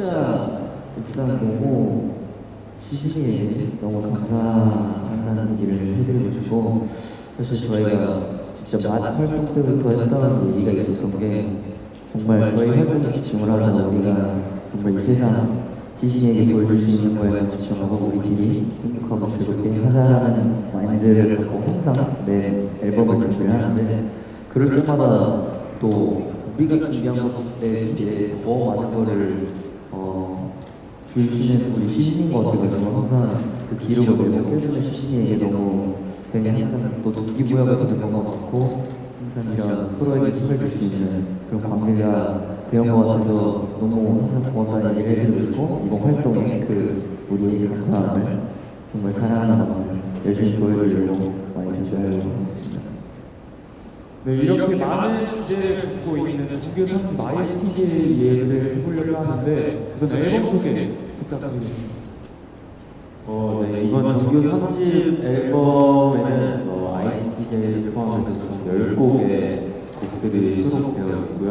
진짜 일단 너무 시시에 너무 감사하다는 얘기를 해드리고 싶고, 사실 저희가 진짜 활동 때부터 했던 얘기가 있었던 게, 정말 저희 활동에 집중을 하자, 우리가 정말 이 세상 시시에게 보여줄 수 있는 거에만 집중하고 우리끼리 행복하고 즐겁게 하자라는 마인드를 갖고 항상 내 앨범을 준비를 하는데, 그럴 때마다 또 우리가 준비한 것에 비해 더 많은 거를 주시는 우리 시신인 것 같아서, 항상 그 기록을 내고 깨주는 시신이에게 너무 괜히 항상 또 동기부여가 되는 것 같고, 항상 이런 서로에게 힘을 줄 수 있는 그런 관계가 되는 것 같아서 너무 항상 고맙다는 얘기를 해드리고 싶고, 이번 활동에 그 우리의 감사함을, 정말 사랑하는 마음을 열심히 보여주려고 많이 준비하려고 하겠습니다. 네, 이렇게 많은 기대를 갖고 있는 정규 3집 ISTJ 얘기를 해보려고 하는데, 우선 앨범 소개 부탁드리겠습니다. 네, 이번 정규 3집 앨범에는 ISTJ를 포함해서 총 10곡의 곡들이 수록되어 있고요.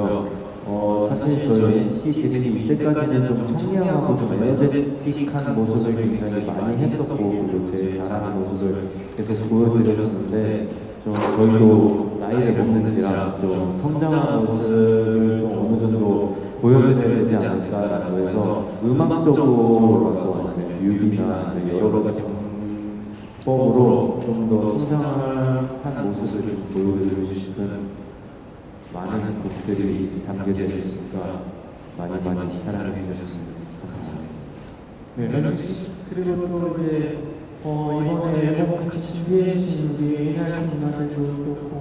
사실 저희 NCT 이때까지는 좀 청량하고 좀 에너제틱한 모습을 굉장히 많이 했었고, 그리고 제 잘하는 모습을 계속 보여드렸었는데, 좀 저희도 나이를 먹는지라 좀 성장한 모습을 좀 어느 정도 보여드려야 되지 않을까라고 해서, 음악적으로라도 아니면 뮤비나 여러 가지 방법으로 좀 더 성장한 모습을 좀 보여드리고 싶은 많은 곡들이 담겨져 있으니까 많이 사랑해 주셨으면 감사하겠습니다. 네, 런쥔 씨. 그리고 또 이제 이번에 앨범 같이 준비해 주신 우리 AR 팀원들도 그렇고,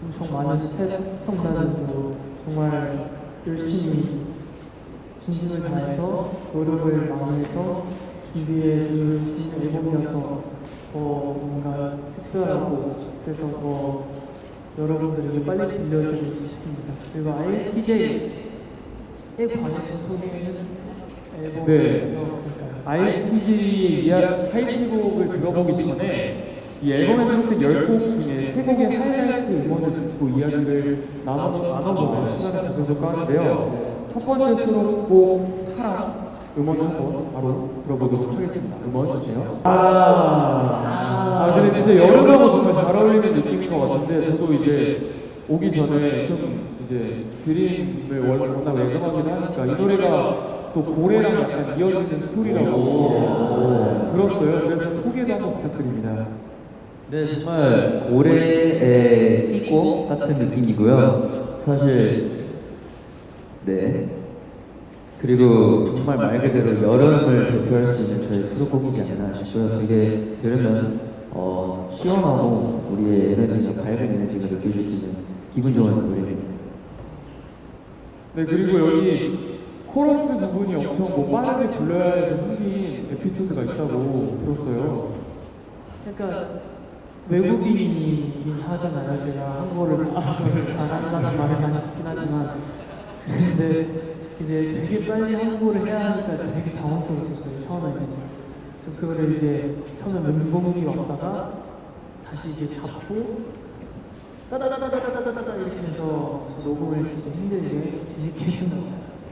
엄청 많은 스텝 평단들도 정말 열심히 진심을 다해서 노력을 많이 해서 준비해 주신 앨범이어서 뭔가 특별하고, 그래서 여러분들에게 빨리 들려드리고 싶습니다. 그리고 ISTJ에 관해서 소개는 앨범. 네, ISTJ 타이틀곡을 들어보기 전에 이 앨범에 수록된 10곡 중에 3곡의 하이라이트 음원을 듣고 이야기를 나눠보는 시간을 가져볼까 하는데요. 첫 번째 수록곡 사랑 음원 한번 바로 들어보도록 하겠습니다. 음원 주세요. 근데 진짜 여름하고 정말 잘 어울리는 느낌인 것 같은데, 저도 이제 오기 전에 좀 이제 드림을 워낙 애정하긴 하니까 이 노래가 또 고래랑 약간 이어지는 스토리라고 들었어요. 그래서 소개도 한번 부탁드립니다. 네, 정말 고래의 씨고 같은 느낌이고요. 사실 네. 그리고 정말 말 그대로 여름을 대표할 수 있는 저희 수록곡이지 않나 싶어요. 되게 들으면 시원하고 우리의 에너지가, 밝은 에너지가 느껴질 수 있는 기분 좋은 노래입니다. 네, 그리고 여기 코러스 부분이 엄청 빠르게 불러야 해서 생긴 에피소드가 있다고 들었어요. 그러니까 외국인이긴 하잖아요. 제가 한국어를 잘한다는 말은 많긴 하지만, 근데 이제 되게 빨리 한국어를 해야 하니까 되게 당황스러웠어요, 처음에는. 그래서 그거를 이제 처음에 멘붕이 왔다가 다시 이제 잡고 따다다다다다다다다 이렇게 해서 녹음을 진짜 힘들게 재밌게 했습니다.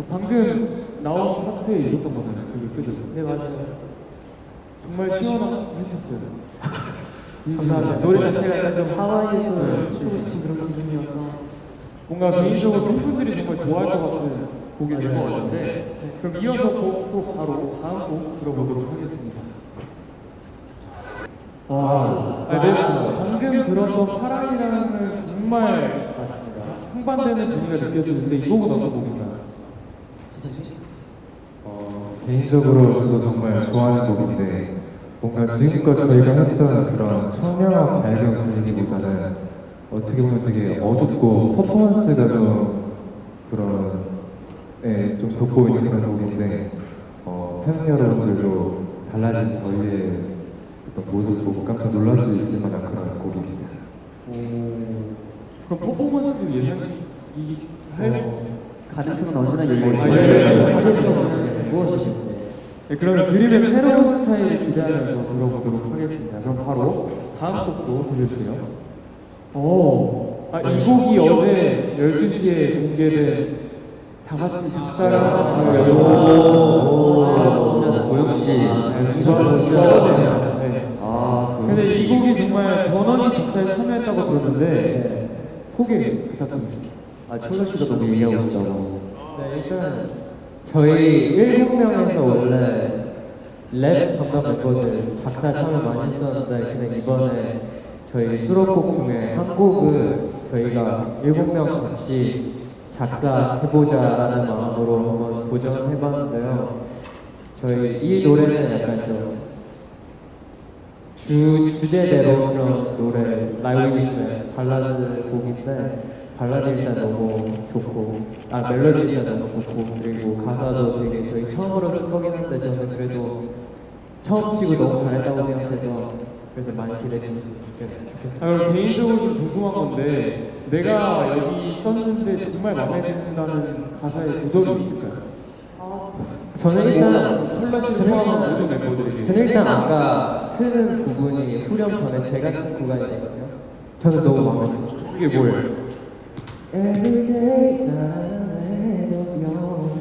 방금 나온 파트에 있었던 거잖아요, 그게 그죠? 네, 맞아요. 정말 시원했었어요. 감사합니다. 노래 자체가 약간 좀 하와이에서 추고 싶은 그런 기분이어서 뭔가 개인적으로 팬분들이 정말 좋아할 것 같은 곡이 될 것 같은데, 그럼 이어서 또 바로 다음 곡 들어보도록 하겠습니다. 네, 방금 들었던 파랑이랑은 정말 상반되는 분위기가 느껴지는데, 이 곡은 어떤 곡인가요? 개인적으로 저도 정말 좋아하는 곡인데, 뭔가 지금껏 저희가 했던 그런 청량한 밝은 분위기보다는 어떻게 보면 되게 어둡고 퍼포먼스가 좀 그런 좀 돋보이는 그런 곡인데, 팬 여러분들도 달라진 저희의 어떤 모습을 보고 깜짝 놀랄 수 있을 만한 그런 곡입니다. 그럼 퍼포먼스 예상이 가능성은 언제나 얘기해요. 무엇이죠? 네, 그러면 그림의 새로운 스타일을 기대하면서 들어보도록 하겠습니다. 그럼 바로 다음 곡도 들려주세요. 이 곡이 어제 12시에 공개된 다 같이 식사를 하는 하셨는데 소개 부탁드립니다. 아 철로 씨가 너무 얘기하고 싶다고. 네, 일단 저희 7명에서 원래 랩 담당 멤버들 작사 참여 많이 했었는데 근데 이번에 저희 수록곡 중에 한 곡을 저희가 7명 같이 작사해보자라는 마음으로 한번 도전해봤는데요. 저희 이 노래는 약간 좀 주제대로 그런 노래 라이브 위주의 발라드 곡인데 발라드 일단 너무 좋고 멜로디 일단 너무 좋고 그리고 가사도 되게 저희 처음으로 쓴 거긴 한데 저는 그래도 처음 치고 너무 잘했다고 생각해서 그래서 많이 기대해 주셨으면 좋겠어요. 아, 그럼 개인적으로 좀 궁금한 건데 내가 여기 썼는데 정말 마음에 든다는 가사의 구절이 있을까요? 저는 일단 콜라시 포함한 모든 멤버들에게 저는 일단 아까 트는 부분이 후렴 전에 제가 쓴 구간이거든요. 저는 너무 마음에 들어요. 그게 뭐예요? Every day 사랑해도 영원해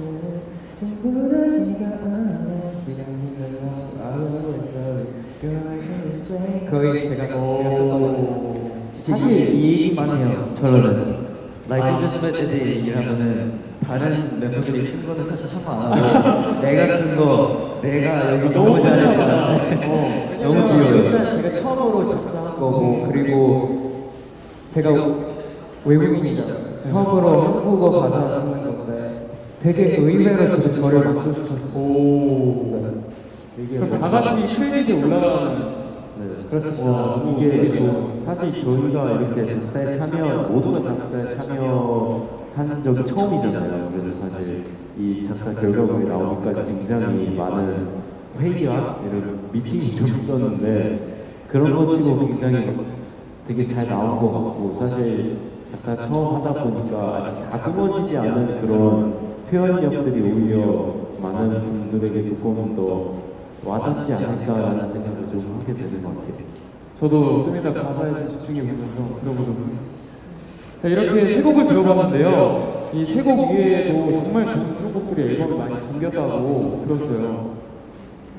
전부 다 네가 아는 시간이 흘러 I always love you You're like a spring 거의 제가 사실 이 얘기만 해요. 철로는 라이브 연습할 때 얘기를 하면은 다른 멤버들이 쓴 거는 사실 상관 안 하고 내가 쓴 거 내가 여기 너무 잘했잖아. 너무 귀여워요. 일단 제가 처음으로 작사한 거고 그리고 제가 외국인이잖아요. 처음으로 한국어 가사 쓰는 건데 되게 의외로 저를 만족시켰어요. 그럼 다 같이 크레딧에 올라가는 그렇습니다. 이게 좀 사실 저희가 이렇게 작사에 참여 모두가 작사에 참여한 적이 처음이잖아요. 그래서 사실 이 작사 결과물이 나오기까지 굉장히 많은 회의와 이런 미팅이 좀 있었는데 그런 것 치고 굉장히 되게 잘 나온 것 같고 사실 작사 처음 하다 보니까 아직 다듬어지지 않은 그런 표현력들이 오히려 많은 분들에게 조금 더 와닿지 않을까라는 생각을 좀 하게 되는 것 같아요. 저도 좀 이따 가사에 집중해 보면서 들어보도록 하겠습니다. 자, 이렇게 세 곡을 들어봤는데요. 이 세 곡 위에도 정말 좋은 수록곡들이 앨범을 많이 담겼다고 들었어요.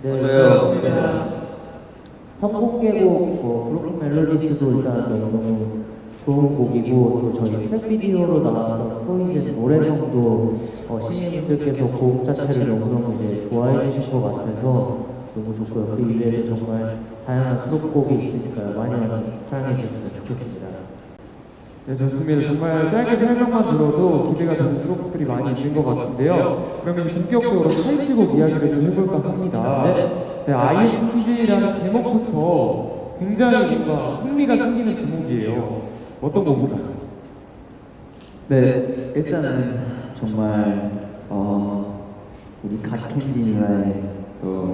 저요. 선곡계곡 브로큰 멜로디스도 일단 너무 좋은 곡이고 또 저희 트랙 비디오로 나왔던 포이즌 노래성도 시민분들께서 곡 자체를 너무너무 이제 좋아해 주실 것 같아서 너무 좋고요. 그 이외에도 정말 다양한 수록곡이 있으니까 많이 사랑해 주셨으면 좋겠습니다. 네, 좋습니다. 정말 짧게 설명만 들어도 기대가 되는 수록곡들이 많이 있는 것 같은데요. 그러면 본격적으로 타이틀곡 이야기를 좀 해볼까 합니다. 네, ISTJ라는 제목부터 굉장히 뭔가 흥미가 생기는 제목이에요. 어떤 곡인가요? 네, 일단은 정말 우리 갓켄진이와의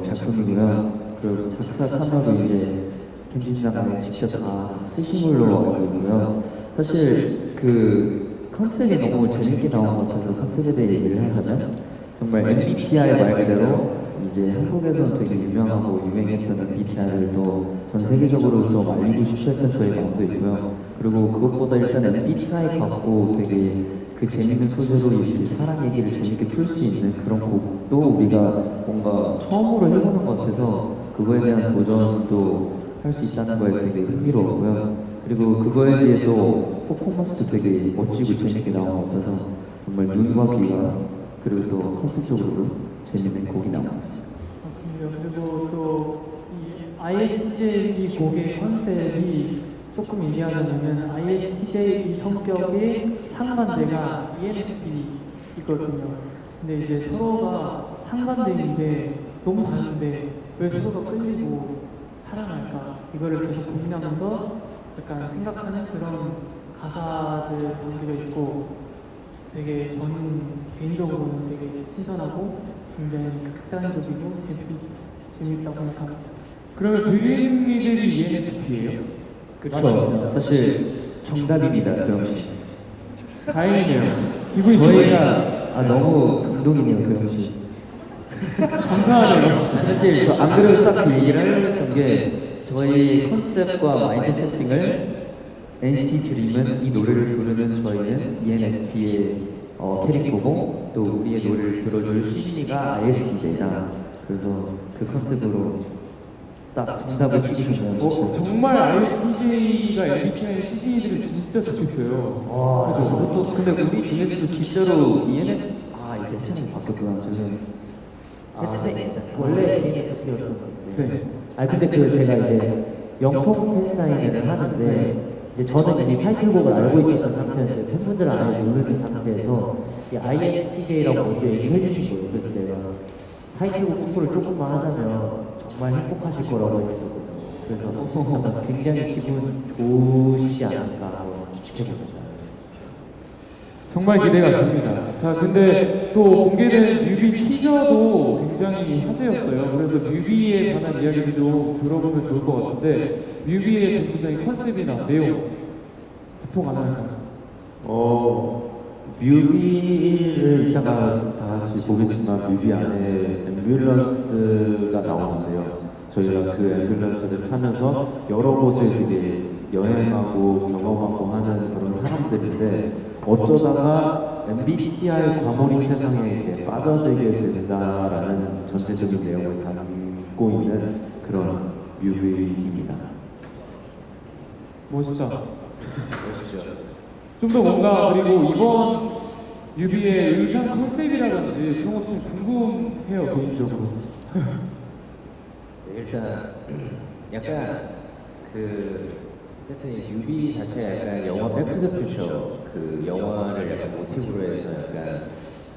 작품이고요. 그리고 작사 참여도 이제 켄진이가 직접 다 쓰신 걸로 알고 있고요. 사실 그 컨셉이 너무 재밌게 나온 것 같아서 컨셉에 대해 얘기를 하자면 정말 MBTI 말 그대로 이제 한국에서는 되게 유명하고 유행했던 MBTI를 또 전 세계적으로 좀 알리고 싶어 했던 저희 마음도 있고요. 그리고 그것보다 일단 MBTI 갖고 되게 그 재밌는 소재로 이렇게 사랑 얘기를 재밌게 풀 수 있는 그런 곡도 우리가 뭔가 처음으로 해보는 것 같아서 그거에 대한 도전도 할 수 있다는 거에 되게 흥미로웠고요. 그리고 그거에 비해 또 퍼포먼스도 되게 멋지고 재밌게 나온 것 같아서 정말 눈과 귀가 그리고 또 컨셉적으로도 재밌는 곡이 나온 것 같습니다. 맞습니다. 그리고 또 이 ISTJ 곡의 컨셉이 조금 얘기하자면 ISTJ 성격의 상반대가 ENFP이거든요. 근데 이제 서로가 상반대인데 너무 다른데 왜 서로가 끌리고 사랑할까? 이거를 계속 고민하면서 약간 생각하는 그런 가사들 담겨져 있고 되게 저는 개인적으로는 되게 신선하고 굉장히 극단적이고 재밌다고 생각합니다. 그러면 드림이들이 ENFP예요? 그렇죠. 사실 정답입니다, 도영 씨. 다행이네요. 기분이 저희가 너무 감동이네요, 도영 씨. 감사하네요. 사실 저 안 그래도 딱 그 얘기를 하려고 했던 게 저희 컨셉과 마인드 세팅을 NCT 드림은 이 노래를 부르는 저희는 ENFP의 캐릭터고 또 우리의 노래를 들어줄 시진이가 ISTJ다. 그래서 그 컨셉으로 딱 정답을 찍으셨네요. 정말 ISTJ가 MBTI CJ들을 진짜 좋겠어요. 와, 그죠? 저것도 근데 우리 중에서도 진짜로 ENF 이제 채널이 바뀌었구나. 저는 원래 ENFP였었는데. 네. 근데 제가 이제 영통 팬사인회를 하는데 이제 저는 이미 타이틀곡을 알고 있었던 상태였는데 팬분들은 아예 모르는 상태에서 이 ISTJ라고 먼저 얘기해 주신 거예요. 그래서 제가 타이틀곡 스포를 조금만 하자면 정말 행복하실 거라고 했었거든요. 그래서 약간 굉장히 기분 좋으시지 않을까 하고 추측해봅니다. 정말 기대가 됩니다. 자, 근데 또 공개된 뮤비 티저도 굉장히 화제였어요. 그래서 뮤비에 관한 이야기도 좀 들어보면 좋을 것 같은데 뮤비의 전체적인 컨셉이나 내용 스포 가능할까요? 뮤비를 이따가 다 같이 보겠지만 뮤비 안에 앰뷸런스가 나오는데요. 저희가 그 앰뷸런스를 타면서 여러 곳을 이제 여행하고 경험하고 하는 그런 사람들인데 어쩌다가 MBTI 과몰입 세상에 이제 빠져들게 된다라는 전체적인 내용을 담고 있는 그런 뮤비입니다. 멋있다. 좀 더 뭔가 그리고 이번 뮤비의 의상 컨셉이라든지 그런 것도 좀 궁금해요 개인적으로. 일단 약간 어쨌든 이 뮤비 자체가 약간 영화 백투더퓨처 그 영화를 약간 모티브로 해서 약간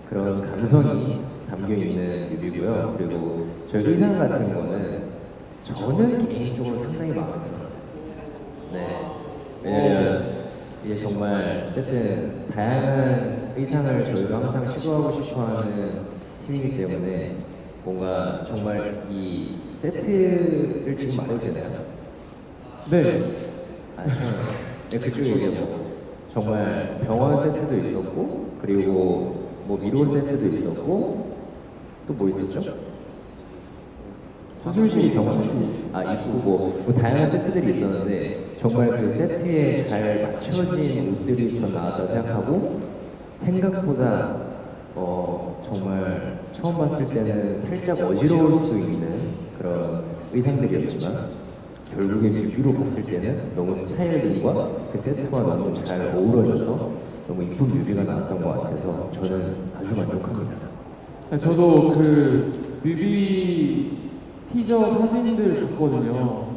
그런 감성이 담겨 있는 뮤비고요. 그리고 저희 의상 같은 거는 저는 개인적으로 상당히 마음에 들었어요. 네. 왜냐면 이게 정말 어쨌든 다양한 의상을 저희가 항상 시도하고 싶어하는 팀이기 때문에 뭔가 정말 이 세트를 지금 말해도 되나요? 네. 네, 그쪽 얘기하고 정말 병원 세트도 있었고 그리고 뭐 미로 세트도 있었고 또 뭐 있었죠? 수술실 병원 세트 있고 뭐 다양한 세트들이 있었는데 정말 그 세트에 잘 맞춰진 옷들이 전 나왔다고 생각하고 생각보다 정말 처음 봤을 때는 살짝 어지러울 수 있는 그런 의상들이었지만 결국에 뮤비로 봤을 때는 너무 스타일링과 그 세트와 너무 잘 어우러져서 너무 이쁜 뮤비가 나왔던 것 같아서 저는 아주 만족합니다. 저도 그 뮤비 티저 사진들 봤거든요.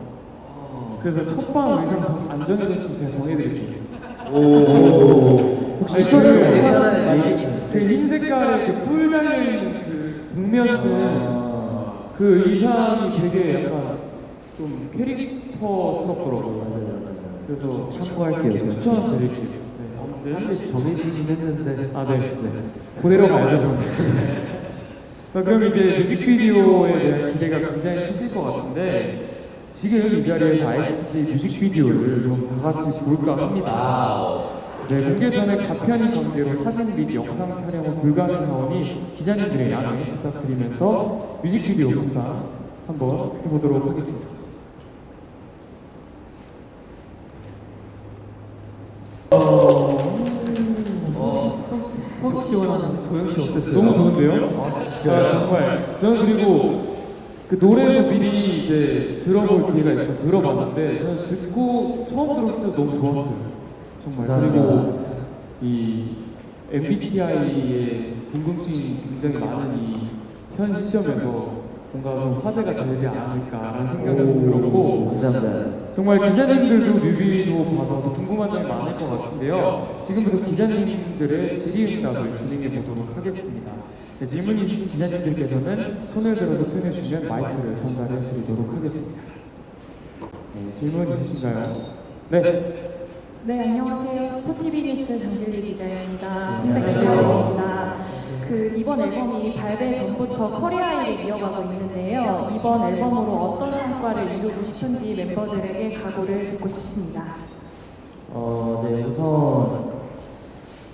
그래서 첫방 의상 안 정해졌으면 제가 정해드릴게요. 혹시 그 흰 색깔의 그뿔 달려있는 그 복면은 그 의상이 되게 약간 좀 캐릭터스럽더라고요. 그래서 참고할게요. 추천드릴게요. 네. 사실 정해지긴 했는데 네. 그대로 가야죠, 저는. 자, 그럼 이제 뮤직비디오에 대한 기대가 굉장히 크실 것 같은데 지금 이 자리에서 IST 뮤직비디오를 좀 다 같이 볼까 합니다. 네, 공개 전에 가편인 관계로 사진 및 영상 촬영은 불가능하오니 기자님들의 양해 부탁드리면서 뮤직비디오 감상 한번 해보도록 하겠습니다. 속 시원한 도영 씨 어땠어요? 너무 좋은데요? 정말 저는 그리고 그 노래도 미리 이제 들어볼 기회가 있어서 들어봤는데 저는 듣고 처음 들었을 때 너무 좋았어요. 정말. 그리고 이 MBTI의 궁금증이 굉장히 많은 이 현 시점에서 뭔가 좀 화제가 되지 않을까라는 생각이 들었고 감사합니다. 정말 기자님들도 뮤비도 봐서 더 궁금한 점이 많을 것 같은데요. 지금부터 기자님들의 질의응답을 진행해 보도록 하겠습니다. 네, 질문이 있으신 기자님들께서는 손을 들어서 표현해 주시면 마이크를 전달해 드리도록 하겠습니다. 네, 질문 있으신가요? 네. 네, 안녕하세요. 스포티비 뉴스 정진리 기자입니다. 컴백 기자입니다. 이번 앨범이 발매 전부터 커리어를 이어가고 있는데요. 이번 앨범으로 어떤 성과를 이루고 싶은지 멤버들에게 각오를 듣고 싶습니다. 네, 우선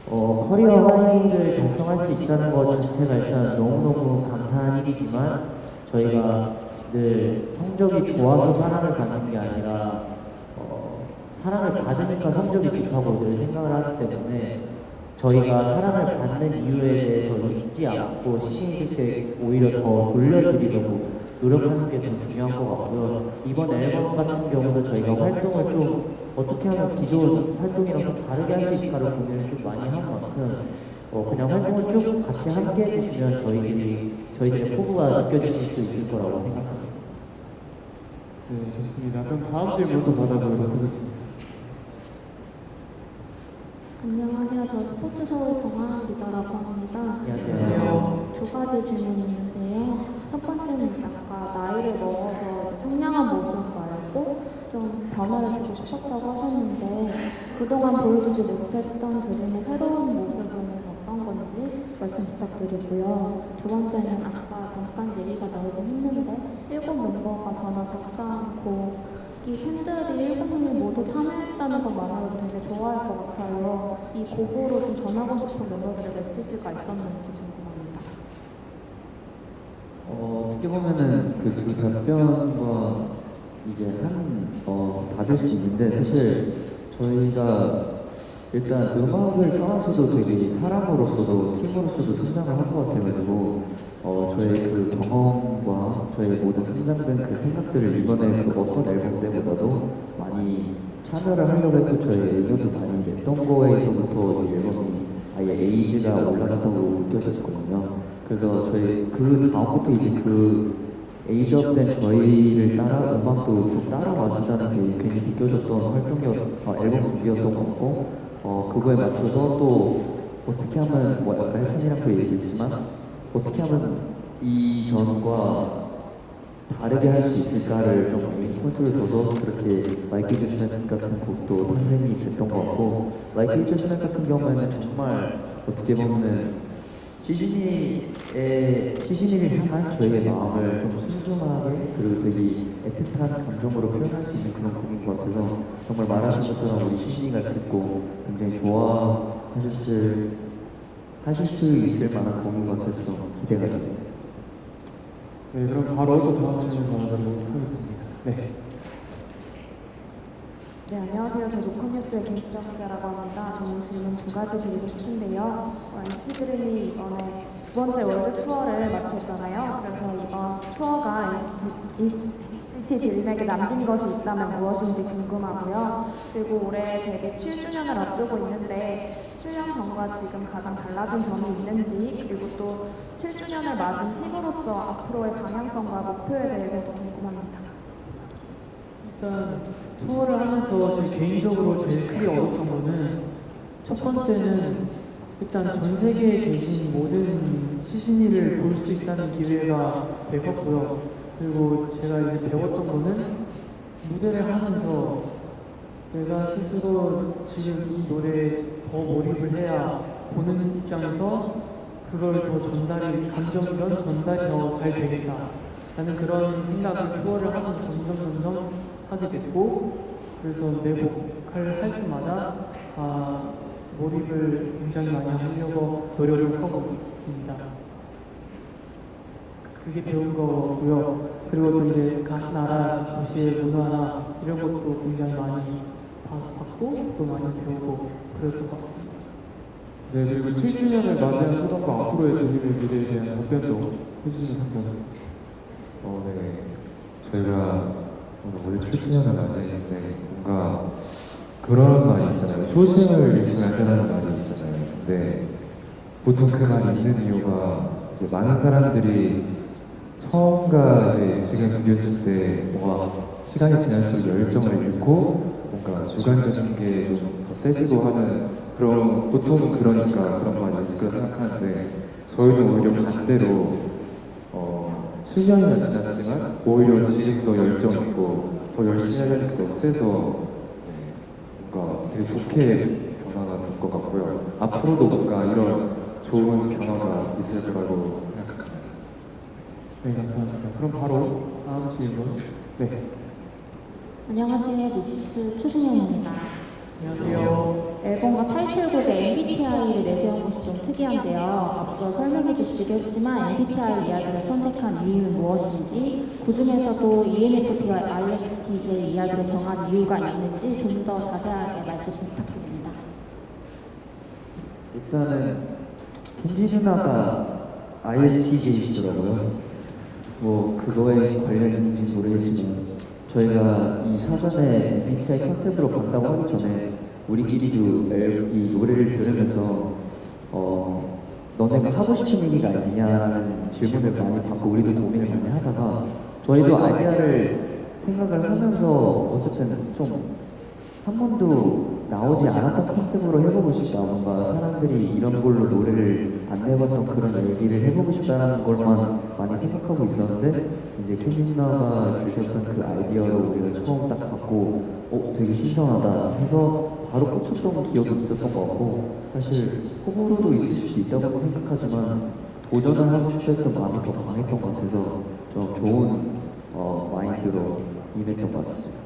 커리어 하이를 달성할 수 있다는 것 자체가 일단 너무너무 감사한 일이지만 저희가 늘 성적이 좋아서 사랑을 받는 게 아니라 사랑을 받으니까 성적이 좋다고 늘 생각을 하기 때문에 저희가 사랑을 받는 이유에 대해서 잊지 않고 시즌 때 오히려 더 돌려드리려고 노력하는 게 더 중요한 것 같고요. 이번 앨범 같은 경우도 저희가 활동을 좀 어떻게 하면 기존 활동이랑 좀 다르게 할 수 있을까를 고민을 좀 많이 한 만큼 그냥 활동을 쭉 같이 함께 해주시면 저희들의 포부가 느껴지실 수 있을 거라고 생각합니다. 네, 좋습니다. 그럼 다음 질문도 받아보도록 하겠습니다. 안녕하세요. 저 스포츠 서울 정하은 기자라고 합니다. 안녕하세요. 두 가지 질문이 있는데요. 첫 번째는 아까 나이를 먹어서 청량한 모습 말고 좀 변화를 주고 싶었다고 하셨는데 그동안 보여주지 못했던 드림의 새로운 모습은 어떤 건지 말씀 부탁드리고요. 두 번째는 아까 잠깐 얘기가 나오긴 했는데 일곱 멤버가 전화 작사하고 이 팬들이 일곱 명이 모두 참여했다는 것만으로도 되게 좋아할 것 같아요. 이 곡으로 좀 전하고 싶은 멤버들의 메시지가 있었는지 궁금합니다. 어떻게 보면은 그 두 답변과 이제 받을 수 있는데 사실 저희가 일단 음악을 떠나서도 되게 사람으로서도 팀으로서도 성장을 한 것 같아가지고 저희 그 경험과 저희 모든 성장된 그 생각들을 이번에 그 어떤 앨범 때보다도 많이 참여를 하려고 했고 저희 의견도 많이 냈던 거에서부터 이 앨범이 아예 에이지가 올라간다고 느껴졌거든요. 그래서 저희 그 다음부터 이제 그 에이지업된 저희를 따라 음악도 좀 따라와준다는 게 괜히 느껴졌던 앨범 준비였던 것 같고 그거에 맞춰서 또 어떻게 하면 뭐 아까 혜찬이랑도 얘기했지만 어떻게 하면 이전과 다르게 할 수 있을까를 좀 포인트를 둬서 그렇게 마이클 조슈맨 같은 곡도 탄생이 됐던 것 같고 마이클 조슈맨 같은 경우에는 정말 어떻게 보면은 시즈니를 향한 저희의 마음을 좀 순수하게 그리고 되게 애틋한 감정으로 표현할 수 있는 그런 곡인 것 같아서 정말 말하신 것처럼 우리 시즈니가 듣고 굉장히 하실 수 있을 만한 곡인 것 같아서 기대가 됩니다. 네, 그럼 바로 또 다음 질문 받아보도록 하겠습니다. 네. 네, 안녕하세요. 저 로컬뉴스의 김수정 기자라고 합니다. 저는 질문 두 가지 드리고 싶은데요. NCT 드림이 이번에 두 번째 월드 투어를 마쳤잖아요. 그래서 이번 투어가 NCT 드림에게 남긴 것이 있다면 무엇인지 궁금하고요. 그리고 올해 데뷔 7주년을 앞두고 있는데 7년 전과 지금 가장 달라진 점이 있는지 그리고 또 7주년을 맞은 팀으로서 앞으로의 방향성과 목표에 대해서도 궁금합니다. 일단 투어를 하면서 제 개인적으로 제일 크게 얻었던 거는 첫 번째는 일단 전 세계에 계신 모든 시즈니를 볼 수 있다는 기회가 되었고요. 그리고 제가 이제 배웠던 거는 무대를 하면서 내가 스스로 지금 이 노래에 더 몰입을 해야 보는 입장에서 그걸 더 감정이든 전달이 더 잘 되겠다 라는 그런 생각을 투어를 하면서 점점 하게 됐고 그래서 매 보컬 할 때마다 몰입을 굉장히 많이 하려고 노력을 하고 있습니다. 그게 배운 거고요. 그리고 또 이제 각 나라 도시의 문화나 이런 것도 굉장히 많이 받고 또 많이 배우고 그랬던 것 같습니다. 네, 그리고 7주년을 맞이한 소감과 앞으로의 드림의 미래에 대한 답변도 해주시면 감사합니다. 네. 저희가 오늘 7주년을 맞이했는데 뭔가 그런 말이 있잖아요. 초심을 잃지 말자는 말이 있잖아요. 근데 보통 그 말이 있는 이유가 이제 많은 사람들이 처음과 이제 지금 비교했을 때 뭔가 시간이 지날수록 열정을 잃고 뭔가 주관적인 게 좀 더 세지고 하는 그런 보통은 그러니까 그런 말이 있을 거라 생각하는데 저희는 오히려 반대로 7년이나 지났지만 오히려 지금 더 열정 있고 더 열심히 하려는 게 더 세서 뭔가 되게 좋게 변화가 될 것 같고요. 앞으로도 뭔가 이런 좋은 변화가 있을 거라고 생각합니다. 네, 감사합니다. 그럼 바로 다음 질문. 네. 안녕하세요. 미시스 추신영입니다. 안녕하세요. 앨범과 타이틀곡의 MBTI를 내세운 것이 좀 특이한데요. 앞서 설명해 주시기도 했지만 MBTI 이야기를 선택한 이유는 무엇인지, 그 중에서도 ENFP와 ISTJ 이야기를 정한 이유가 있는지 좀 더 자세하게 말씀 부탁드립니다. 일단은 켄지 누나가 ISTJ시더라고요. 뭐 그거에 관련인지 모르겠지만 저희가 이 사전에 MBTI 컨셉으로 간다고 하기 전에 우리끼리도 이 노래를 들으면서 너네가 하고 싶은 얘기가 있냐라는 질문을 많이 받고 우리도 고민을 많이 하다가 저희도 아이디어를 생각을 하면서 어쨌든 좀 한 번도 나오지 않았던 컨셉으로 해보고 싶다. 뭔가 사람들이 이런 걸로 노래를 안 내봤던 그런 얘기를 해보고 싶다라는 걸만 많이 생각하고 있었는데 이제 케빈 누나가 주셨던 그 아이디어를 우리가 처음 딱 받고 되게 신선하다 해서 바로 꽂혔던 기억이 있었던 것 같고 사실 호불호도 있을 수 있다고 생각하지만 도전을 하고 싶었던 마음이 더 강했던 것 같아서 좀 좋은 마인드로 임했던 것 같습니다.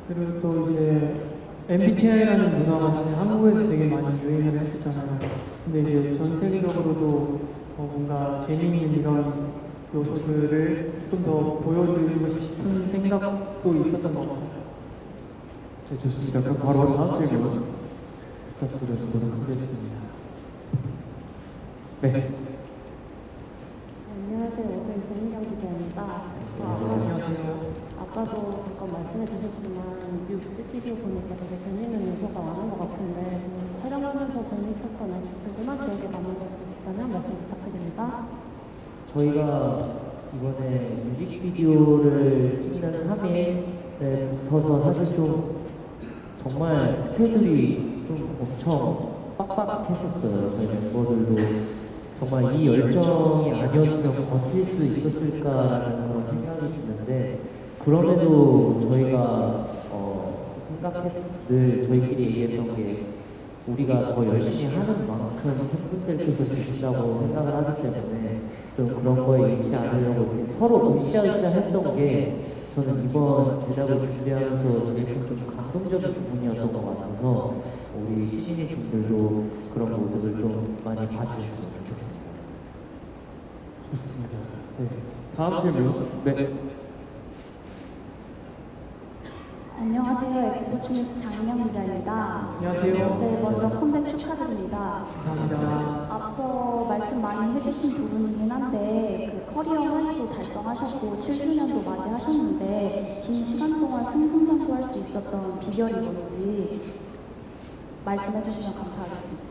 그리고 또 이제 MBTI라는 문화가 사실 한국에서 되게 많이 유행을 했었잖아요. 근데 이제 전 세계적으로도 뭔가 재미있는 이런 요소들을 좀 더 보여드리고 싶은 생각도 있었던 것 같아요. 네, 좋습니다. 그럼 바로 다음 질문 부탁드리도록 하겠습니다. 네. 안녕하세요. 저는 재민경 기자입니다. 안녕하세요. 아까도 잠깐 말씀해 주셨지만 뮤직비디오 보니까 되게 재밌는 요소가 많은 것 같은데 촬영하면서 재밌었거나 궁금한 기억에 남은 것이 있다면 말씀 부탁드립니다. 저희가 이번에 뮤직비디오를 찍는 3일에 붙어서 사실 좀 정말 스케줄이 좀 엄청 빡빡했었어요. 저희 멤버들도 정말 이 열정이 아니었으면 버틸 수 있었을까라는 그런 생각이 드는데 그럼에도 저희가 늘 저희끼리 얘기했던 게 우리가 더 열심히 하는 만큼 팬분들께서 주신다고 생각을 하기 때문에 좀 그런 거에 잃지 않으려고 이렇게 서로 으쌰으쌰 했던 게 저는 이번 제작을 준비하면서 제일 좀 감동적인 부분이었던 것 같아서 우리 시신이 분들도 그런 모습을 좀 많이 봐주셨으면 좋겠습니다. 좋습니다. 네. 다음 질문. 네. 안녕하세요. 엑스포츠뉴스 장인영 기자입니다. 안녕하세요. 네, 먼저 컴백 축하드립니다. 감사합니다. 앞서 말씀 많이 해주신 부분이긴 한데 그 커리어 하이도 달성하셨고 7주년도 맞이하셨는데 긴 시간 동안 승승장구할 수 있었던 비결이 뭔지 말씀해 주시면 감사하겠습니다.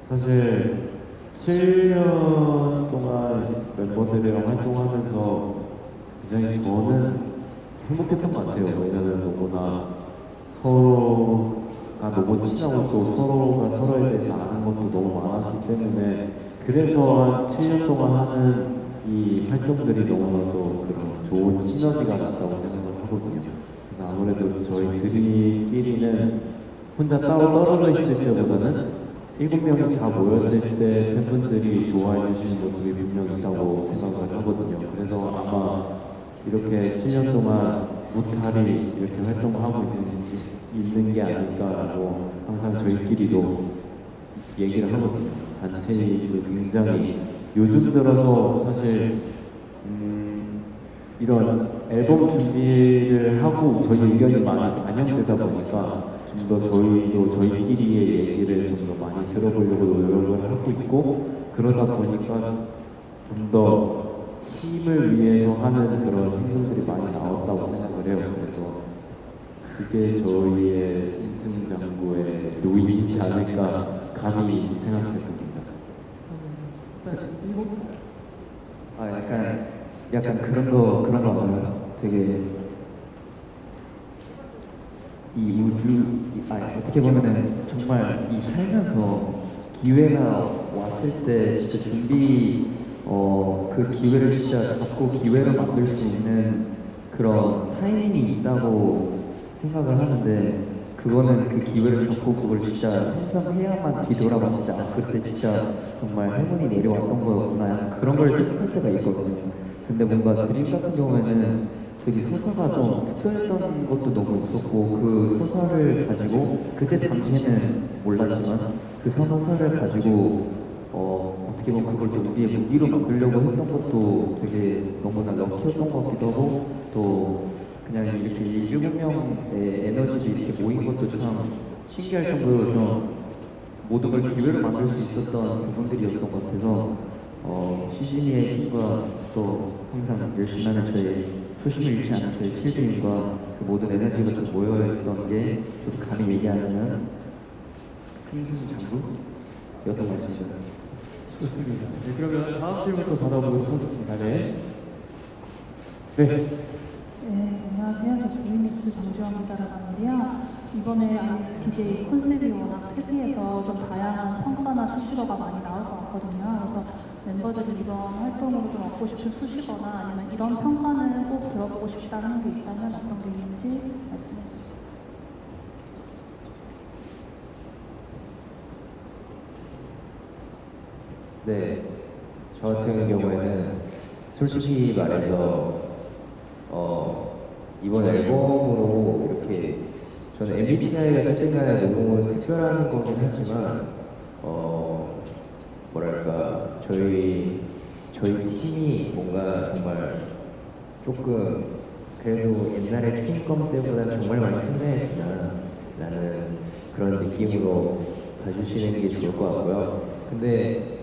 사실 7년 동안 멤버들이랑 활동하면서 굉장히 저는 행복했던 것 같아요. 왜냐면 너무나 서로가 너무 친하고 또 서로가 서로에 대해서 아는 것도 너무 많았기 때문에 그래서 한 7년 동안 하는 이 활동들이 너무나도 그런 좋은 시너지가 났다고 생각을 하거든요. 그래서 아무래도 저희들끼리는 혼자 따로 떨어져 있을 때보다는 7명이 다 모였을 때 팬분들이 좋아해 주시는 모습이 분명히 있다고 생각을 하거든요. 그래서 아마 이렇게 7년 동안 무탈이 이렇게 활동하고 있는 게 아닐까라고 항상 저희끼리도 얘기를 하거든요. 단체도 굉장히 요즘 들어서 사실 이런 앨범 준비를 하고 저희 의견이 많이 반영되다 보니까 좀 더 저희도 저희끼리의 얘기를 좀 더 많이 들어보려고 노력을 하고 있고 그러다 보니까 좀 더 팀을 위해서 하는 그런 행동들이 많이 나왔다고 생각을 해요. 그래서 그게 저희의 승승장구에 놓이지 않을까 감히 생각해 봅니다. 약간 그런 거 봐요. 되게 이 우주 어떻게 보면은 정말 이 살면서 기회가 왔을 때 진짜 그 기회를 진짜 잡고 기회로 만들 수 있는 그런 타이밍이 있다고 생각을 하는데 그거는 그 기회를 잡고 그걸 진짜 항상 해야만 뒤돌아봤을 때 그때 진짜 정말 행운이 내려왔던 거였구나 약간 그런 걸 생각할 때가 있거든요. 근데 뭔가 드림 같은 경우에는 되게 서사가 좀 특별했던 것도 너무 있었고 그 서사를 가지고 그때 당시에는 몰랐지만 그 서사를 가지고 어떻게 보면 그걸 또 우리의 무기로 만들려고 했던 것도 되게 너무나 럭키였던 것 같기도 하고 또 그냥 이렇게 7명의 에너지도 이렇게 모인 것도 참 신기할 정도로 좀 모든 걸 기회로 만들 수 있었던 부분들이었던 것 같아서 시즌의 힘과 또 항상 열심히 하는 저희 초심을 잃지 않은 저희 칠드님과 그 모든 에너지가 좀 모여있던 게 좀 감히 얘기하면 승승장구였던 것 같습니다. 좋습니다. 네, 그러면 다음 질문도 받아보도록 하겠습니다. 네. 네, 안녕하세요. 저 조이뉴스 정주영 기자라고 하는데요. 이번에 ISTJ 콘셉트이 워낙 특이해서 좀 다양한 평가나 수식어가 많이 나올 것 같거든요. 그래서 멤버들이 이번 활동으로 좀 얻고 싶은 수식어나 아니면 이런 평가는 꼭 들어보고 싶다는 게 있다면 어떤 게 있는지 말씀해 주세요. 네, 저 같은 경우에는 솔직히 말해서 이번 앨범으로 이렇게 저는 MBTI가 어쨌든간에 너무 특별한 거긴 하지만 뭐랄까 저희 팀이 뭔가 정말 조금 그래도 옛날에 퀸껌 때보다는 정말 많이 생각했구나라는 그런 느낌으로 봐주시는 게 좋을 것 같고요. 근데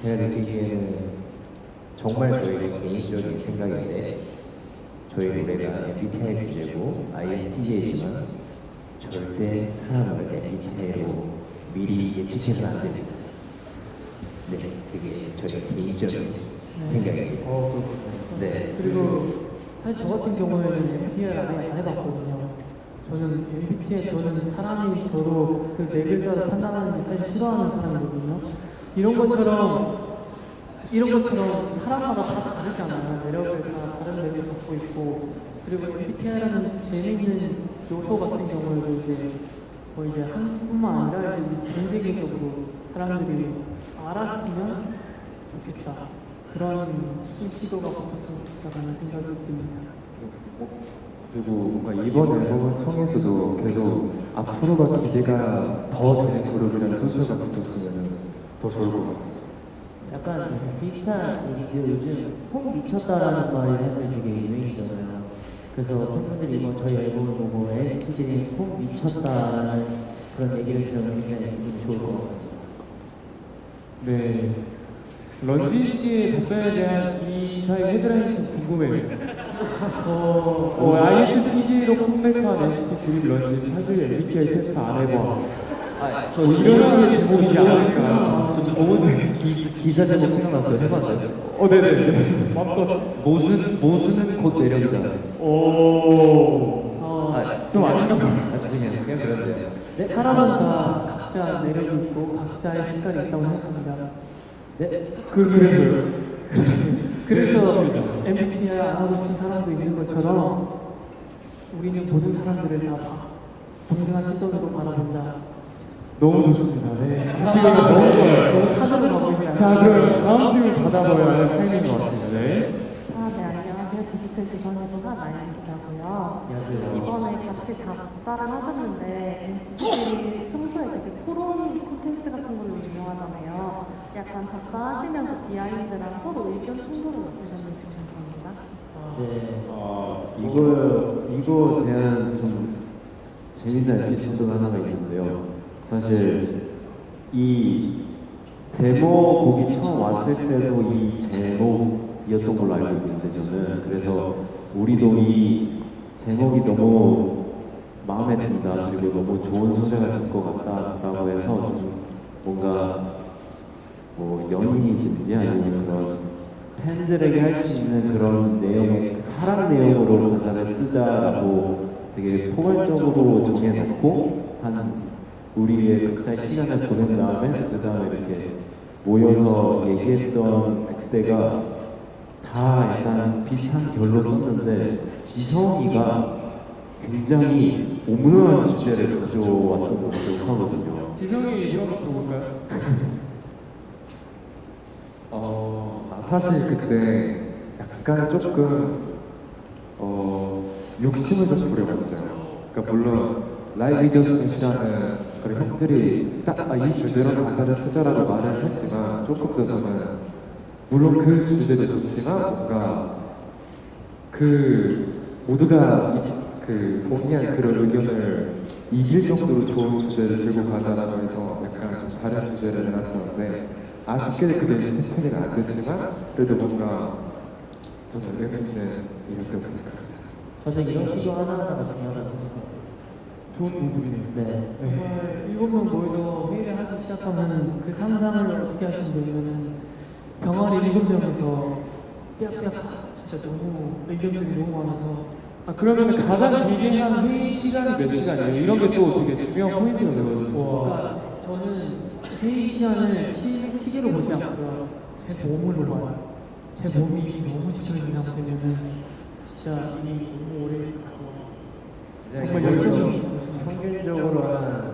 제가 느끼기에는 정말 저희가 개인적인 생각인데 저희 노래가 MBTI 주제고 ISTJ지만 절대 사람을 MBTI로 미리 예측해서는 안 됩니다. 네, 그게 저희 개인적인 생각입니다. 네. 그리고 사실 저 같은 경우에는 MBTI를 안 해봤거든요. 저는 MBTI 저는 사람이 저로 그 네 글자를 판단하는 게 사실 싫어하는 사람이거든요. 이런 것처럼 사람마다 다 다르잖아요. 매력을 다 다른 매력을 갖고 있고, 그리고 MBTI라는 재미있는 요소 같은 경우에도 이제 이제 한뿐만 아니라 이제 전 세계적으로 사람들이 알았으면 좋겠다. 그런 시도가 붙었으면 좋겠다는 생각이 듭니다. 그리고 뭔가 이번 앨범을 통해서도 계속 앞으로가 기대가 더 되는 그룹이라는 소스가 붙었으면 더 좋을 것 같습니다. 약간 비슷한 얘기도 요즘 폼 미쳤다라는 말이 사실 되게 유행이잖아요. 그래서 팬분들이 이번 저희 앨범을 보고 NCT는 폼 미쳤다라는 그런 얘기를 들으면 굉장히 기분이 좋을 것 같습니다. 네. 런쥔 씨의 답변에 대한 기사의 헤드라인이 좀 궁금해요. ISTJ로 컴백한 NCT 드림 런쥔 사실 MBTI 테스트 안 해봐. 저 이런 식의 제목이지 않을까. 저 좋은 기사 제목 생각났어요. 해봤어요? 네네. 마음껏. 모순은 곧 매력이다. 좀 아닌가 죄송해요. 그냥 그런데요. 네, 사람은 다 각자 매력이 있고 각자의 색깔이 있다고 생각합니다. 네? 그래서 MBTI 안 하고 싶은 사람도 있는 것처럼 우리는 모든 사람들을 다 동등한 시선으로 바라본다. 너무 좋습니다. 네. 지금 너무 사전을 가고 있는 자, 그럼 다음 질문 받아봐야 할 타이밍인 것 같습니다. 네. 네, 안녕하세요. 디지털 조선일보가 나연 기자고요. 안녕하세요. 이번에 같이 작사를 하셨는데 NCT 평소에 되게 토론 콘텐츠 같은 걸로 유명하잖아요. 약간 작사하시면서 비하인드랑 서로 의견 충돌을 없으셨는지 궁금합니다. 이거 대한 좀 재밌는 에피소드가 하나가 있는데요. 사실 이 데모 곡이 처음 왔을 때도 이 제목이었던 걸로 알고 있는데 저는 그래서 우리도 이 제목이 너무 마음에 든다 그리고 너무 좋은 소재가 될 것 같다라고 해서 좀 뭔가 뭐 연인이든지 아니면 그런 팬들에게 할 수 있는 그런 내용의 사랑 내용으로 가사를 쓰자라고 되게 포괄적으로 정해놓고 한 우리의 각자의 시간을 보낸 다음에 그 다음에 이렇게 모여서 얘기했던 그때가 다 약간 비슷한 결로 썼는데 지성이가 굉장히 오묘한 주제를 가져왔던 걸로 기억하거든요. 지성이 이런 거 들어볼까요? 사실 그때 약간 조금 욕심을 좀 부려봤어요. 그러니까 물론 라이브 저스트라는 그런 형들이 딱 이 주제로 가사를 쓰자라고 말을 했지만 조금 더 저는 물론 그 주제도 좋지만 뭔가 그 모두가 그 동의한 그런 의견을 이길 정도로 좋은 주제를 들고 가자라고 해서 약간 좀 다른 주제를 해놨었는데 아쉽게 그게 채택이 안 됐지만 그래도 뭔가 저는 의미있는 이력이 없을 것 같아요. 저는 이런 시도 하나하나가 중요하다고 생각해요. 좋은 모습이네요. 네. 정말 7명 모여서 회의를 하기 시작하면 그 상상을 어떻게 하시냐면 병아리 7명에서 삐약삐약 진짜 너무 의견들이 너무 많아서 그러면 가장 길게 한 회의 시간이 몇 시간이에요? 이런 게 또 되게 중요한 포인트가 되거든요. 그러니까 저는 회의 시간을 시계로 보지 않고요. 제 몸으로 봐요. 제 몸이 너무 지쳐있는 상태면 진짜 이미 너무 오래 가고 정말 열정이 평균적으로 한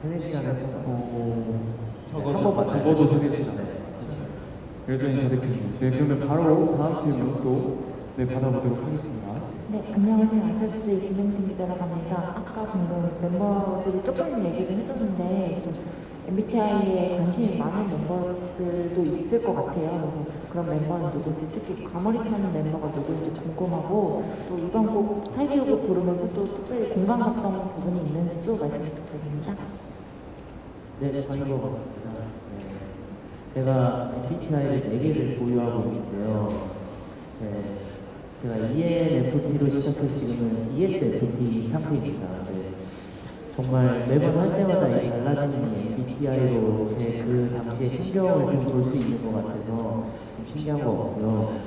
3-4시간 했던 것 같아요. 한 번만 적어도 3시간. 열정이 가득해요. 네, 그러면 바로 다음 질문 또 받아보도록 하겠습니다. 네, 안녕하세요. 아시아스의 김현진 기자라고 합니다. 아까 방금 멤버들이 조금 얘기를 해줬는데 좀 MBTI에 관심이 많은 멤버들도 있을 것 같아요. 그래서 그런 멤버는 누군지, 특히 과몰입 하는 멤버가 누군지 궁금하고 또 이번 곡 타이틀곡 부르면서 또 특별히 공감 갔던 부분이 있는지도 말씀 부탁드립니다. 네, 저인 것 같습니다. 네. 제가 MBTI를 4개를 보유하고 있는데요. 네. 제가 ENFP로 시작해서 지금은 ESFP 상태입니다. 네. 정말 매번 할 때마다 이 달라지는 MBTI로 제 그 당시의 신경을 좀 볼 수 있는 것 같아서 좀 신기한 것 같고요.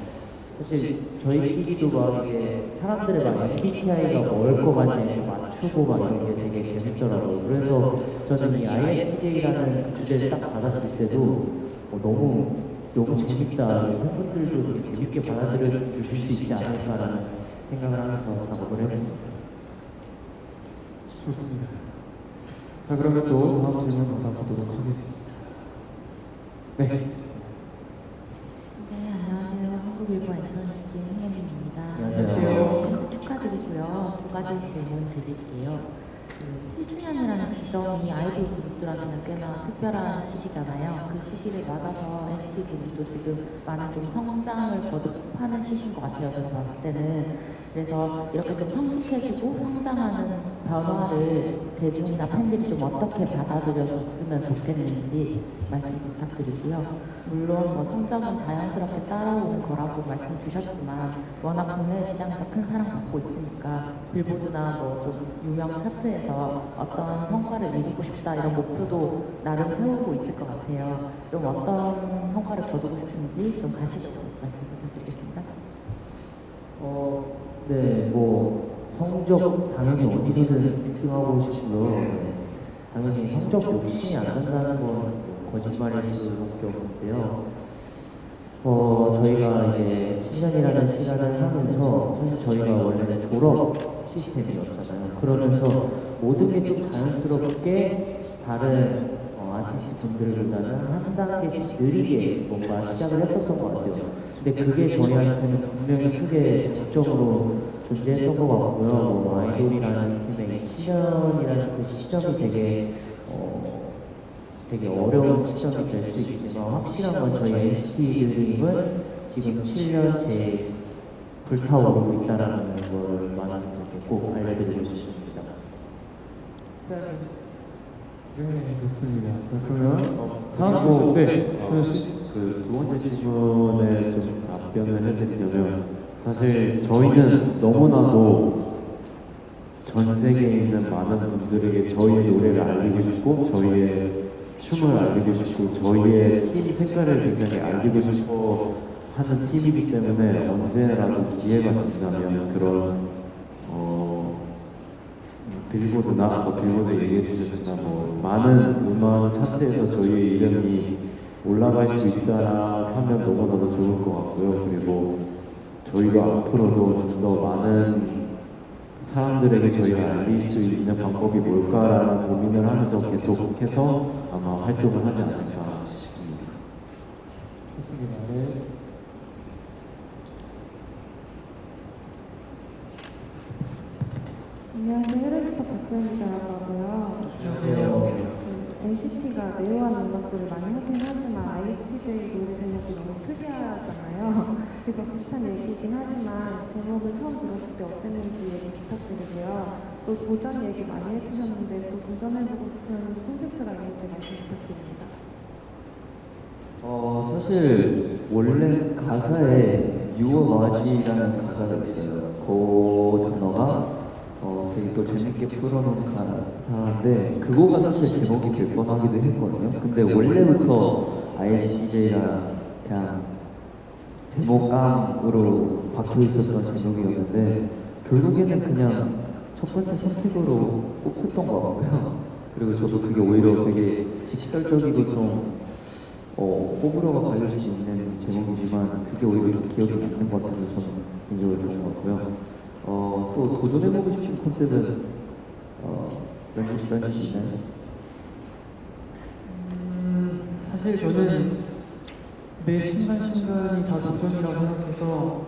사실 저희끼리도 막 이게 사람들의 막 MBTI가 뭘 것 같냐 맞추고 막 이런 게 되게 재밌더라고요. 그래서 저는 이 ISTJ라는 주제를 딱 받았을 때도 너무 재밌다. 팬분들도 되게 재밌게 받아들여 주실 수 있지 않을까라는 생각을 하면서 작업을 했습니다. 좋습니다. 자, 그러면 또 다음 질문 받아보도록 하겠습니다. 네. 네, 안녕하세요. 한국일보 엔터니스 홍현입니다. 안녕하세요. 축하드리고요. 2가지 질문 드릴게요. 7주년이라는 지점이 아이돌 그룹들한테는 꽤나 특별한 시기잖아요. 그 시기를 맞아서 NCT 그룹도 지금 많은 좀 성장을 거듭하는 시기인 것 같아요. 제가 봤을 때는. 그래서 이렇게 좀 성숙해지고 성장하는 변화를 대중이나 팬들이 좀 어떻게 받아들여줬으면 좋겠는지 말씀 부탁드리고요. 물론 뭐 성장은 자연스럽게 따라오는 거라고 말씀 주셨지만 워낙 국내 시장에서 큰 사랑받고 있으니까 빌보드나 뭐 좀 유명 차트에서 어떤 성과를 이루고 싶다 이런 목표도 나름 세우고 있을 것 같아요. 좀 어떤 성과를 거두고 싶은지 좀 가시적으로 말씀 부탁드리겠습니다. 네, 뭐 성적 당연히 어디서든 1등하고 싶고요. 네. 당연히 성적 욕심이 안 난다는 건 거짓말일 수밖에 없는데요. 저희가 이제 7년이라는 시간을 하면서 사실 저희가 원래는 졸업 시스템이었잖아요. 그러면서 모든 게 좀 자연스럽게 다른 아티스트 분들보다는 한 단계씩 느리게 뭔가 시작을 했었던 것 같아요. 근데 그게 저희한테는 분명히 크게 장점으로 존재했던 것 같고요. 뭐 아이돌이라는 팀의 7년이라는 그 시점이 되게 어려운 시점이 될 수 있지만 확실한 건 저희 NCT 드림은 지금 7년 제일 불타오르고 있다는 걸 많은 분들께 꼭 알려드리고 싶습니다. 네, 좋습니다. 그러면 다음 질문, 네, 정현 씨. 그 두 번째 질문에 좀 답변을 해드리려면 사실 저희는 너무나도 전 세계에 있는 많은 분들에게 저희의 노래를 알리고 싶고 저희의 춤을 알리고 싶고 저희의 팀 색깔을 굉장히 알리고 싶어 하는 팀이기 때문에 언제라도 기회가 된다면 그런 빌보드나 빌보드 얘기해 주셨지만 많은 음악 차트에서 저희 이름이 올라갈 수 있다라 하면 너무나도 좋을 것 같고요. 그리고 저희가 앞으로도 좀 더 많은 사람들에게 저희가 알릴 수 있는 방법이 뭘까라는 고민을 하면서 계속해서 아마 활동을 하지 않을까 싶습니다. 좋습니다. 네. 안녕하세요. 헤르리터 박수현 기자라고 하고요. 안녕하세요. NCT가 내요한 음악들을 많이 하긴 하지만 ISTJ 노래 제목이 너무 특이하잖아요. 그래서 비슷한 얘기이긴 하지만 제목을 처음 들었을 때 어땠는지 얘기 부탁드리고요. 또 도전 얘기 많이 해주셨는데 또 도전해보고 싶은 콘서트가 있는지 말씀 부탁드립니다. 사실 원래 가사에 You are Magi라는 가사가 있어요. 그 단어가 되게 또 재밌게 풀어놓은 가사인데 그거가 사실 제목이 될 뻔하기도 했거든요. 근데 원래부터 ISTJ랑 그냥 제목감으로 박혀 있었던 제목이었는데 결국에는 그냥 첫 번째 선택으로 뽑혔던 것 같고요. 그리고 저도 그게 오히려 되게 직설적이고 좀 호불호가 갈릴 수 있는 제목이지만 그게 오히려 더 기억에 남는 것 같아서 저는 개인적으로 좋은 것 같고요. 또 도전해보고 싶은 컨셉은 런쥔 씨 있나요? 사실 저는 매 순간순간이 다 도전이라고 생각해서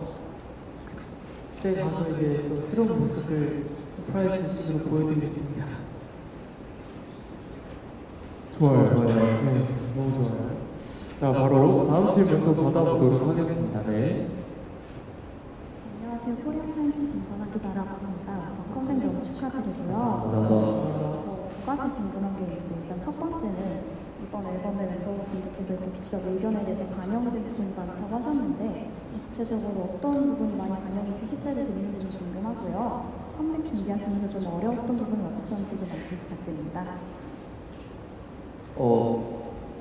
그때 가서 이제 또 새로운 모습을 서프라이즈식으로 보여드리겠습니다. 좋아요. 네, 너무 좋아요. 자, 바로 다음 질문 또 받아보도록 하겠습니다. 네. 안녕하세요. 코리안타임스 진선아 기자라고 합니다. 우선 컴백 너무 축하드리고요. 두 가지 질문한 게 있는데 일단 첫 번째는 이번 앨범의 멤버분들께서 이렇게 직접 의견에 대해서 반영이 된 부분이 많다고 하셨는데 구체적으로 어떤 부분이 많이 반영이 돼서 실제로 됐는지 좀 궁금하고요. 컴백 준비하시면서 좀 어려웠던 부분은 없으셨는지 좀 말씀 부탁드립니다.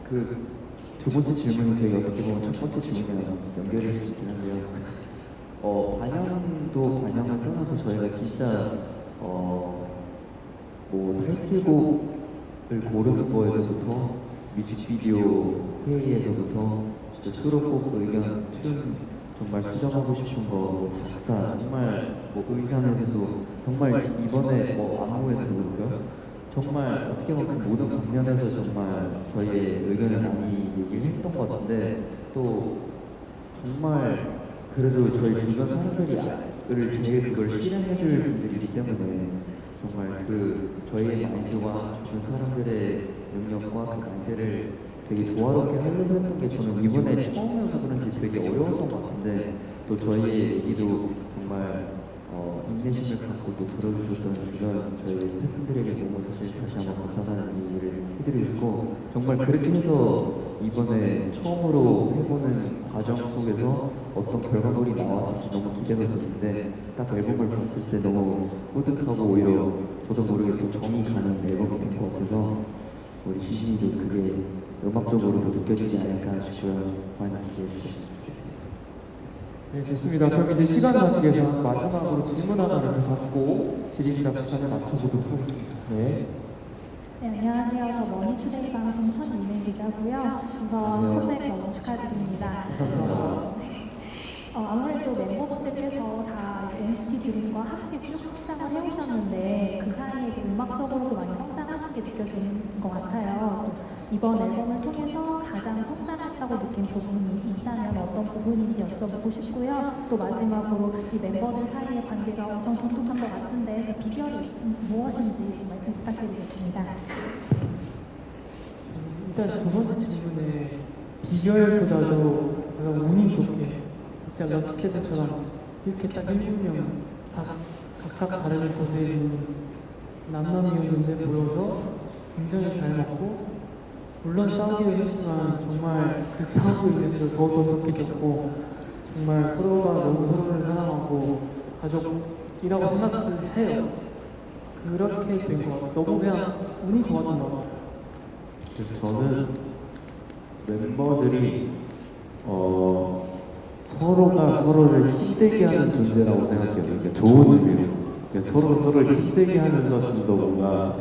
그 두 번째 질문이 되게 어떻게 보면 첫 번째 질문이랑 연결될 수 있긴 한데요. 반영을 떠나서 저희가 진짜 뭐 타이틀곡을 고르는 거에서부터 뮤직비디오 회의에서부터 진짜 수록곡 의견 춤 정말 수정하고 싶은 거 작사 정말 뭐 의상에서도 정말 이번에 뭐 안무에서도 그렇고요. 정말 어떻게 보면 그 모든 방면에서 정말 저희의 의견을 많이 얘기를 했던 것 같은데 또 정말 그래도 저희 주변 사람들이 제일 그걸 실행해줄 분들이기 때문에 정말 그 저희의 마인드와 주변 사람들의 능력과 그 마인드를 되게 조화롭게 하려고 했던 게 저는 이번에 처음이어서 그런지 되게 어려웠던 것 같은데 또 저희의 얘기도 정말 인내심을 갖고 또 들어주셨던 주변 저희 스태프분들에게 너무 사실 다시 한번 감사하다는 얘기를 해드리고 싶고 정말 그렇게 해서 이번에 처음으로 해보는 과정 속에서 어떤 결과물이 나왔을지 너무 기대가 됐는데 딱 앨범을 봤을 때 너무 뿌듯하고 오히려 저도 모르게 또 정이 가는 앨범이 된 것 같아서 우리 시신이도 그게 음악적으로도 느껴지지 않을까 싶고요. 많이 기대해 주셨으면 좋겠습니다. 네, 좋습니다. 그럼 이제 시간 관계상 마지막으로 질문 하나를 더 받고 질의응답 시간을 맞춰보도록 하겠습니다. 네. 네, 안녕하세요. 저 머니투데이 방송 첫 이메일 기자고요. 우선 컴백 너무 축하드립니다. 아무래도 멤버분들께서 다 NCT 드림과 함께 쭉 성장을 해오셨는데 그 사이에 음악적으로도 많이 성장하신 게 느껴지는 것 같아요. 이번 앨범을 통해서 가장 성장했다고 느낀 부분이 있다면 어떤 부분인지 여쭤보고 싶고요. 또 마지막으로 이 멤버들 사이의 관계가 엄청 독특한 것 같은데 그 비결이 무엇인지 좀 말씀 부탁드리겠습니다. 일단 두 번째 질문에 비결보다도 약간 운이 좋게 진짜 럭키세븐처럼 이렇게 딱 7명 다 각각 다른 곳에 있는 남남이었는데 모여서 굉장히 잘 먹고 물론 싸우기도 했지만 정말 그 싸움으로 인해서 더 독특해졌고 정말 서로가 너무 서로를 사랑하고 가족이라고 생각을 해요. 그렇게 된 것 같아요. 너무 그냥 운이 좋았던 것 같아요. 저는 멤버들이 서로가 서로를 힘들게 하는 존재라고 생각해요. 그러니까 좋은 의미로. 그러니까 서로를 힘들게 하면서 좀 더 뭔가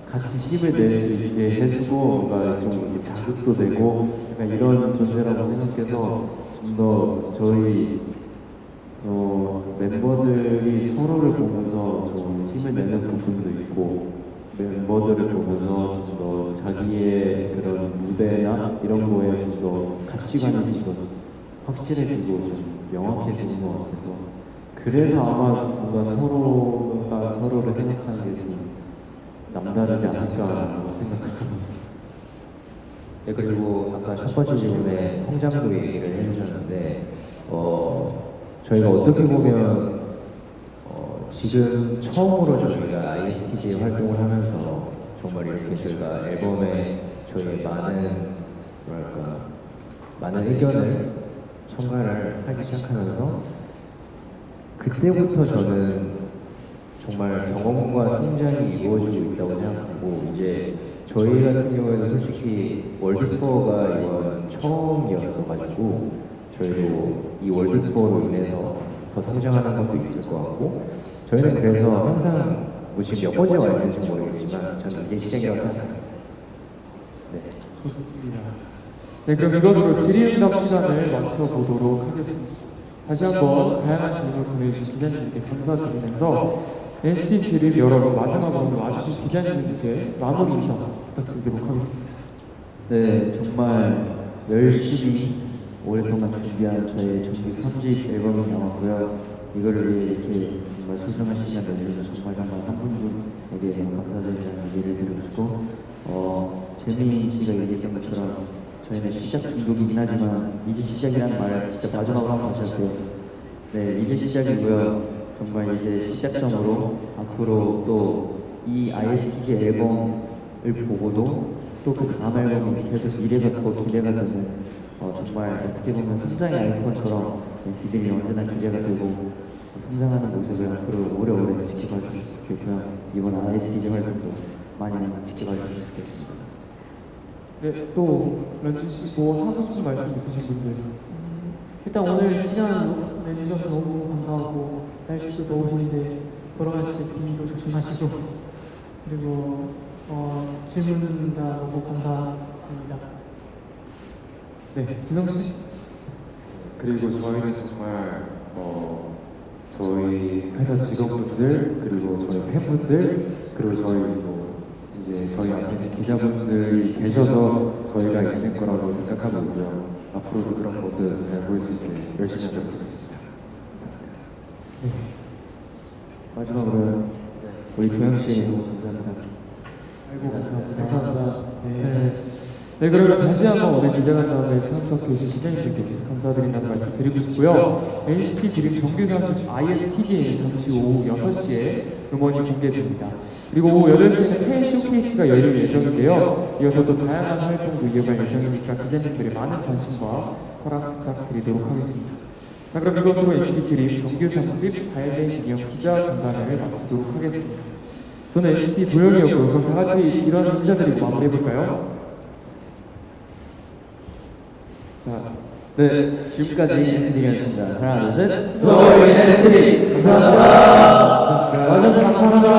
같이 힘을 낼 수 있게 해주고 뭔가 좀 이렇게 자극도 되고 약간 이런 존재라고 생각해서 좀 더 저희 멤버들이 서로를 보면서 좀 힘을 내는 부분도 있고 멤버들을 보면서 좀 더 자기의 그런 무대나 이런 거에 좀 더 가치관이 좀 확실해지고 좀 명확해지는 것 같아서 그래서 아마 뭔가 서로가 서로를 생각하는 게 좀 남다르지 않을까라고 생각합니다. 네, 그리고 아까 첫 번째 질문에 성장도 얘기를 해주셨는데 저희가 어떻게 보면 지금 처음으로 저희가 ISTJ 활동을 하면서 정말 이렇게 저희가 앨범에 저희의 많은 뭐랄까 많은 의견을 첨가를 하기 시작하면서 그때부터 저는 정말 경험과 성장이 이루어지고 있다고 생각하고 이제 저희 같은 경우에는 솔직히 월드 투어가 이번 처음이었어가지고 저희도 이 월드 투어로 인해서 더 성장하는 것도 있을 것 같고 저희는 그래서 항상 뭐 지금 몇 번째 와 있는지 모르겠지만 저는 이제 시작이라고 생각합니다. 네. 좋습니다. 네, 그럼 이것으로 질의응답 시간을 마쳐보도록 하겠습니다. 다시 한번 다양한 질문을 보내주신 기자님께 감사드리면서 NCT 드림 여러분 마지막으로 와주신 기자님께 마무리 인사 부탁드리도록 하겠습니다. 네, 정말 열심히 오랫동안 준비한 저의 정규 3집 앨범이 나왔고요. 이거를 위해 이렇게 정말 소중한 시간 내주셔서 정말 한 분분에게 너무 감사드리다는 얘기를 드리고 싶고 재민 씨가 얘기했던 것처럼 저희는 시작 중독이긴 하지만 이제 시작이라는 말을 진짜 마지막으로 한번 다시 할게요. 네, 이제 시작이고요. 정말 이제 시작점으로 앞으로 또 이 ISTJ 앨범을 보고도 또 그 다음 앨범이 계속 미래가 더 기대가 되는 정말 어떻게 보면 성장의 아이콘처럼 NCT들이 언제나 기대가 되고 성장하는 모습을 앞으로 오래오래 지켜봐 주셨으면 좋겠고요. 이번 ISTJ 활동도 많이 지켜봐 주셨으면 좋겠습니다. 네, 또 런쥔 씨 뭐 하고 싶은 말씀 있으신 분들? 일단 오늘 시간 내주셔서 너무 감사하고 날씨도 더우신데 걸어가실 때 비도 조심하시고 그리고 질문 다 너무 감사합니다. 네, 진성 씨. 그리고 저희는 정말 저희 회사 직원분들 그리고 저희 팬분들 그리고 저희 이제 저희 앞에 기자분들이 계셔서 저희가 있는 거라고 생각하고 있고요. 앞으로도 그런 모습 잘 보일 수 있게 열심히 하도록 하겠습니다. 감사합니다. 네. 마지막으로 우리 도영 씨 너무 감사합니다. 아이고 감사합니다. 네, 그러면 다시 한번 오늘 기자간담회 참석해주신 기자님들께 감사드린다는 말씀 드리고 싶고요. NCT 드림 정규 3집 ISTJ는 잠시 오후 6시에 음원이 공개됩니다. 그리고 오후 8시에는 팬 쇼케이스가 열릴 예정인데요. 이어서 또 다양한 활동도 이어갈 예정이니까 기자님들의 많은 관심과 허락 부탁드리도록 하겠습니다. 자, 그럼 이것으로 NCT 드림 정규 3집 발매 기념 기자간담회를 마치도록 하겠습니다. 저는 NCT 도영이었고요. 그럼 다 같이 이런 인사드리고 마무리해볼까요? 자, 네, 지금까지 NCT였습니다. 하나, 둘, 셋. 저희 NCT 감사합니다. 와주셔서 감사합니다.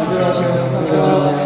감사합니다.